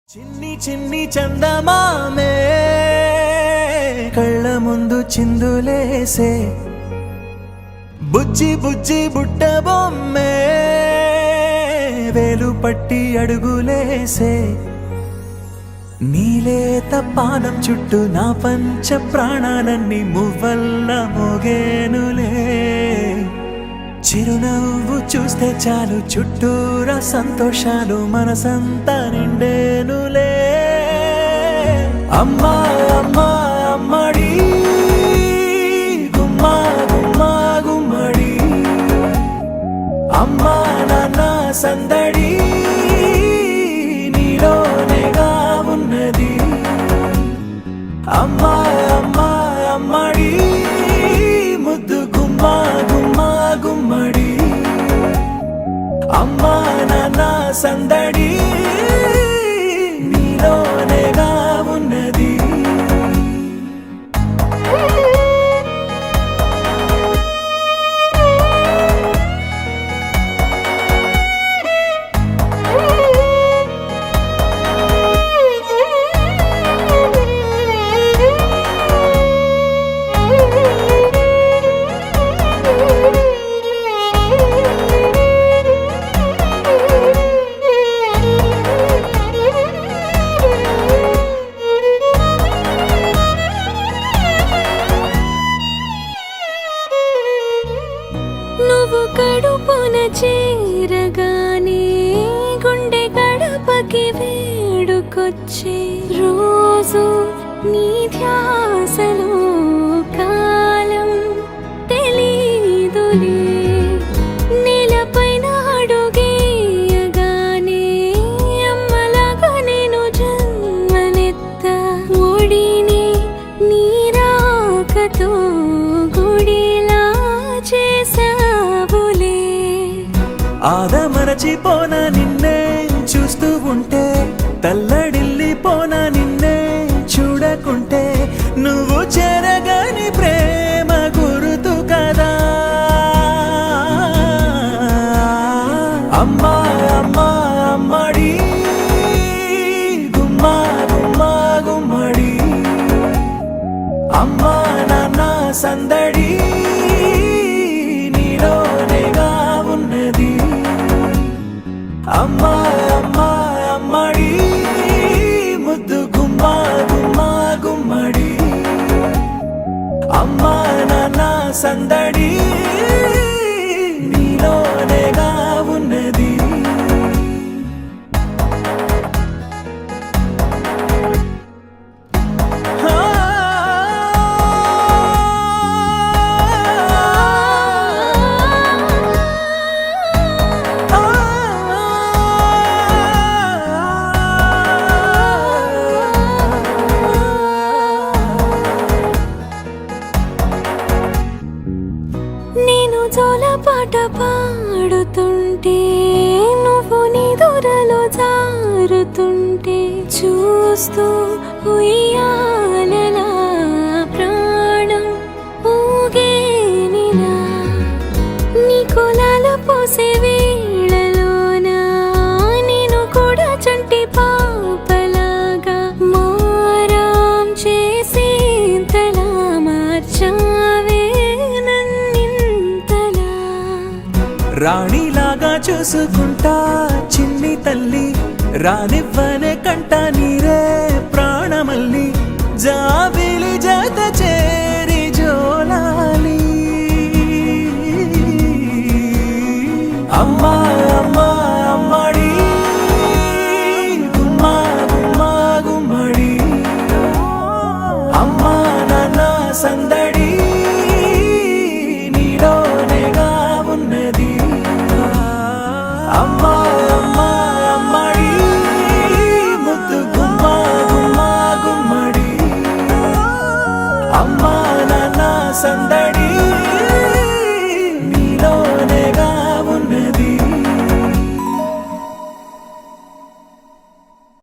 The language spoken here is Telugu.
చిన్ని చిన్ని చందమామే కళ్ళ ముందు చిందులేసే బుజ్జి బుజ్జి బుట్ట బొమ్మే వేలు పట్టి అడుగులేసే నీలేత పానం చుట్టూ నా పంచ ప్రాణాలన్నీ మువ్వల్ల మోగేనులే చిరునవ్వు చూస్తే చాలు చుట్టూరా సంతోషాలు మనసంతా నిండేనులే అమ్మా అమ్మా అమ్మడి గుమ్మా గుమ్మా గుమ్మడి అమ్మా నాన్న సందడి నీలోనేగా ఉన్నది అమ్మా అమ్మా అమ్మడి ముద్దు గుమ్మా గుమ్మా గుమ్మడి అమ్మా నాన్న సందడి నీలోనేగా ఉన్నది నువ్వు కడుపున చేరగానే గుండె గడపకి వేడుకొచ్చే రోజు నీ ధ్యాసలో కాలం తెలీదులే నేలపైన అడుగేయగానే అమ్మలాగా నేను జన్మనెత్త ఒడిని నీ రాకతో గుడిలా చేసావులే ఆదమరచిపోనా నిన్నే చూస్తూ ఉంటే తల్లడిల్లిపోనా నిన్నే చూడకుంటే నువ్వు చెరగని ప్రేమ గురుతు కదా అమ్మా అమ్మా అమ్మడి గుమ్మా గుమ్మా గుమ్మడి అమ్మా నాన్న సందడి నీలోనేగా ఉన్నది అమ్మా అమ్మా అమ్మడి ముద్దు గుమ్మా గుమ్మా గుమ్మడి అమ్మా నాన్న సందడి నీలోనేగా ఉన్నది నేను జోలపాట పాడుతుంటే నువ్వు నీ దూరలో జారుతుంటే చూస్తూ ఉయ్యాలలా ప్రాణం ఊగేనిలా నీ కులాల పోసే వేళలోన నేను కూడా చంటి పాపలాగా మారాం చేసేంతలా మార్చావే రాణిలాగా చూసుకుంటా చిన్ని తల్లి రానివ్వనే కంట నీరే ప్రాణమల్లి జాబిలి జత చేరి జోలాలి అమ్మా అమ్మా అమ్మడి గుమ్మా గుమ్మా గుమ్మడి అమ్మా నాన్న సందడి నీలోనేగా ఉన్నది అమ్మా అమ్మా అమ్మడి ముద్దు గుమ్మా గుమ్మా గుమ్మడి అమ్మా నాన్న సందడి